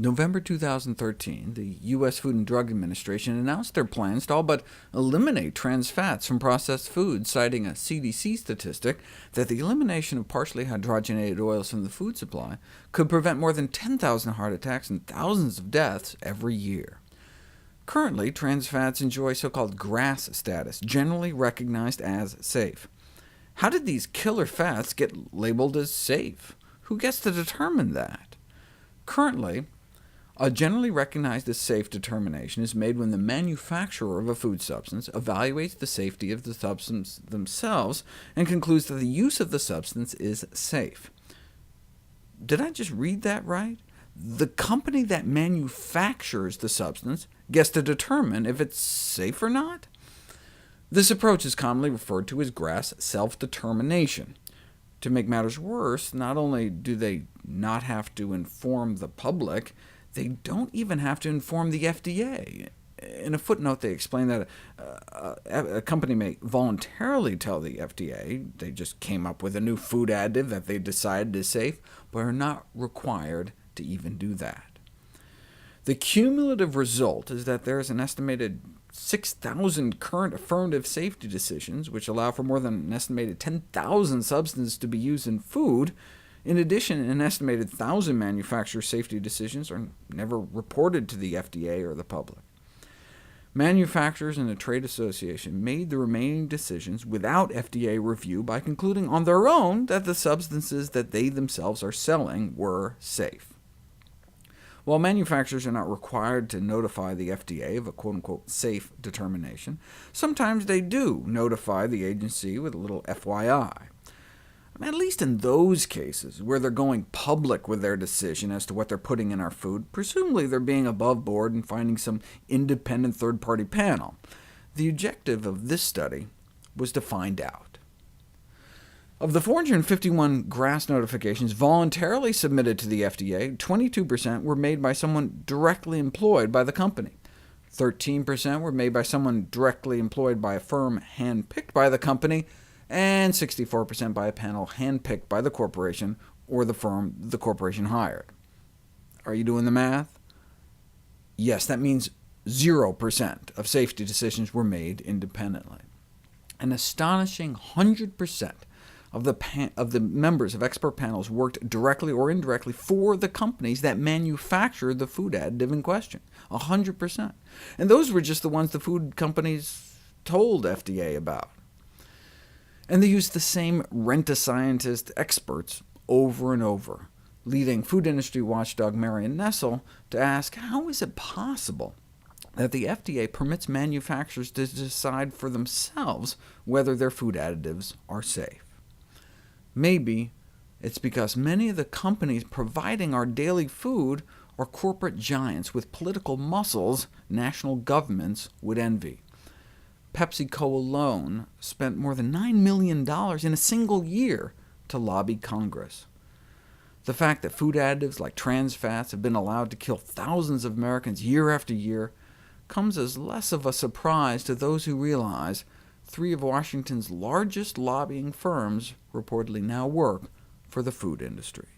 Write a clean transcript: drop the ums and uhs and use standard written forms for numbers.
November 2013, the U.S. Food and Drug Administration announced their plans to all but eliminate trans fats from processed foods, citing a CDC statistic that the elimination of partially hydrogenated oils from the food supply could prevent more than 10,000 heart attacks and thousands of deaths every year. Currently, trans fats enjoy so-called GRAS status, generally recognized as safe. How did these killer fats get labeled as safe? Who gets to determine that? Currently, a generally recognized as safe determination is made when the manufacturer of a food substance evaluates the safety of the substance themselves and concludes that the use of the substance is safe. Did I just read that right? The company that manufactures the substance gets to determine if it's safe or not? This approach is commonly referred to as GRAS self-determination. To make matters worse, not only do they not have to inform the public, they don't even have to inform the FDA. In a footnote, they explain that a company may voluntarily tell the FDA they just came up with a new food additive that they decided is safe, but are not required to even do that. The cumulative result is that there is an estimated 6,000 current affirmative safety decisions, which allow for more than an estimated 10,000 substances to be used in food. In addition, an estimated 1,000 manufacturer safety decisions are never reported to the FDA or the public. Manufacturers and a trade association made the remaining decisions without FDA review by concluding on their own that the substances that they themselves are selling were safe. While manufacturers are not required to notify the FDA of a quote-unquote safe determination, sometimes they do notify the agency with a little FYI. At least in those cases where they're going public with their decision as to what they're putting in our food, presumably they're being above board and finding some independent third-party panel. The objective of this study was to find out. Of the 451 GRAS notifications voluntarily submitted to the FDA, 22% were made by someone directly employed by the company. 13% were made by someone directly employed by a firm hand-picked by the company, and 64% by a panel hand-picked by the corporation or the firm the corporation hired. Are you doing the math? Yes, that means 0% of safety decisions were made independently. An astonishing 100% of the members of expert panels worked directly or indirectly for the companies that manufactured the food additive in question, 100%. And those were just the ones the food companies told FDA about. And they used the same rent-a-scientist experts over and over, leading food industry watchdog Marion Nestle to ask, how is it possible that the FDA permits manufacturers to decide for themselves whether their food additives are safe? Maybe it's because many of the companies providing our daily food are corporate giants with political muscles national governments would envy. PepsiCo alone spent more than $9 million in a single year to lobby Congress. The fact that food additives like trans fats have been allowed to kill thousands of Americans year after year comes as less of a surprise to those who realize 3 of Washington's largest lobbying firms reportedly now work for the food industry.